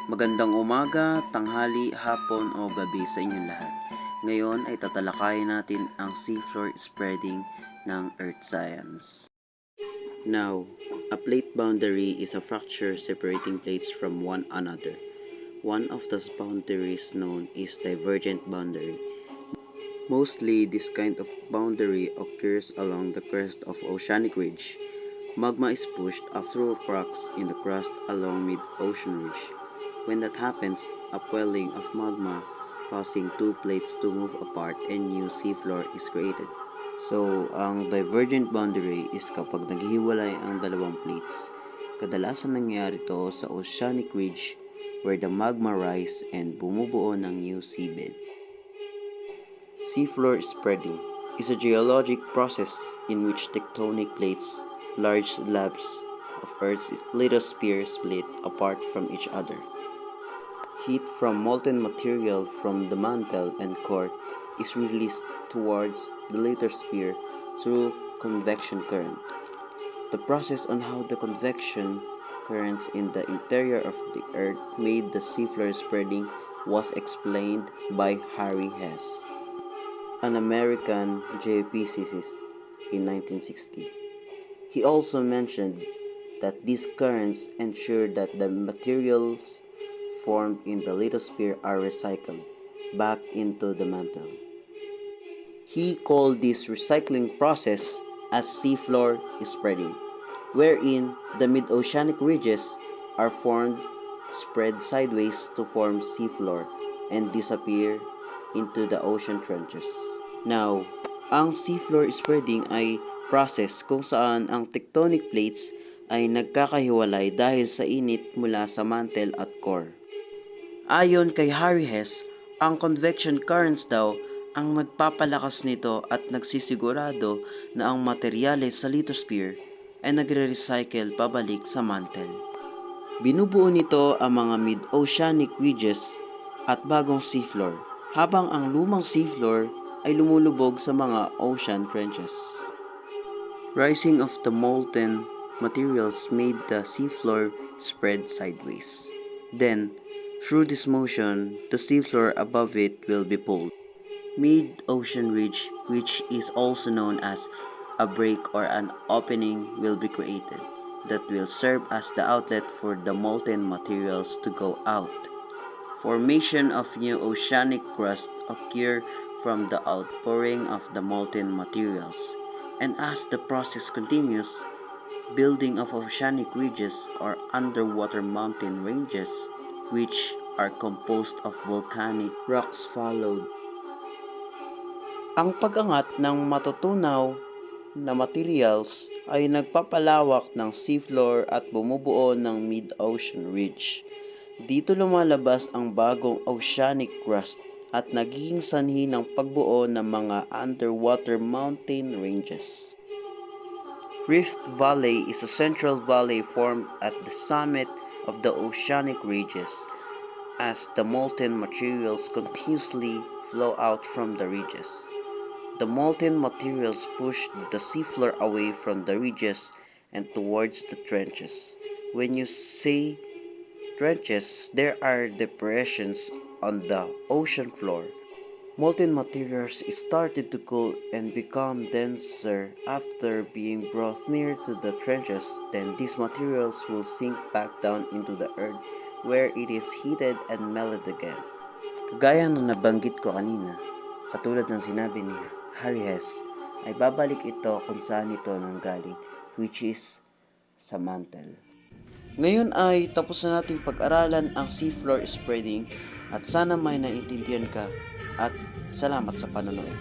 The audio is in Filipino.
Magandang umaga, tanghali, hapon o gabi sa inyong lahat. Ngayon ay tatalakayin natin ang seafloor spreading ng Earth Science. Now, a plate boundary is a fracture separating plates from one another. One of the boundaries known is divergent boundary. Mostly, this kind of boundary occurs along the crest of oceanic ridge. Magma is pushed up through cracks in the crust along mid-ocean ridge. When that happens, upwelling of magma causing two plates to move apart and new seafloor is created. So, ang divergent boundary is kapag naghihiwalay ang dalawang plates. Kadalasan nangyayari ito sa oceanic ridge where the magma rise and bumubuo ng new seabed. Seafloor spreading is a geologic process in which tectonic plates, large slabs of Earth's lithosphere, split apart from each other. Heat from molten material from the mantle and core is released towards the lithosphere through convection current. The process on how the convection currents in the interior of the Earth made the seafloor spreading was explained by Harry Hess, an American geophysicist in 1960. He also mentioned that these currents ensure that the materials formed in the lithosphere are recycled back into the mantle. He called this recycling process as seafloor spreading, wherein the mid-oceanic ridges are formed, spread sideways to form seafloor, and disappear into the ocean trenches. Now, ang seafloor spreading ay process kung saan ang tectonic plates ay nagkakahiwalay dahil sa init mula sa mantle at core. Ayon kay Harry Hess, ang convection currents daw ang nagpapalakas nito at nagsisigurado na ang materyales sa lithosphere ay nagre-recycle pabalik sa mantle. Binubuo nito ang mga mid-oceanic ridges at bagong seafloor, habang ang lumang seafloor ay lumulubog sa mga ocean trenches. Rising of the molten materials made the seafloor spread sideways. Then, through this motion, the seafloor above it will be pulled. Mid-ocean ridge, which is also known as a break or an opening, will be created that will serve as the outlet for the molten materials to go out. Formation of new oceanic crust occur from the outpouring of the molten materials, and as the process continues, building of oceanic ridges or underwater mountain ranges, which are composed of volcanic rocks, followed. Ang pag-angat ng matutunaw na materials ay nagpapalawak ng seafloor at bumubuo ng mid-ocean ridge. Dito lumalabas ang bagong oceanic crust at nagiging sanhi ng pagbuo ng mga underwater mountain ranges. Rift Valley is a central valley formed at the summit of the oceanic ridges as the molten materials continuously flow out from the ridges. The molten materials push the seafloor away from the ridges and towards the trenches. When you say trenches, there are depressions on the ocean floor. Molten materials started to cool and become denser after being brought near to the trenches. Then these materials will sink back down into the earth where it is heated and melted again. Kagaya ng nabanggit ko kanina, katulad ng sinabi ni Harry Hess, ay babalik ito kung saan ito nanggaling, which is sa mantle. Ngayon ay tapos na nating pag-aralan ang seafloor spreading at sana may naintindihan ka at salamat sa panonood.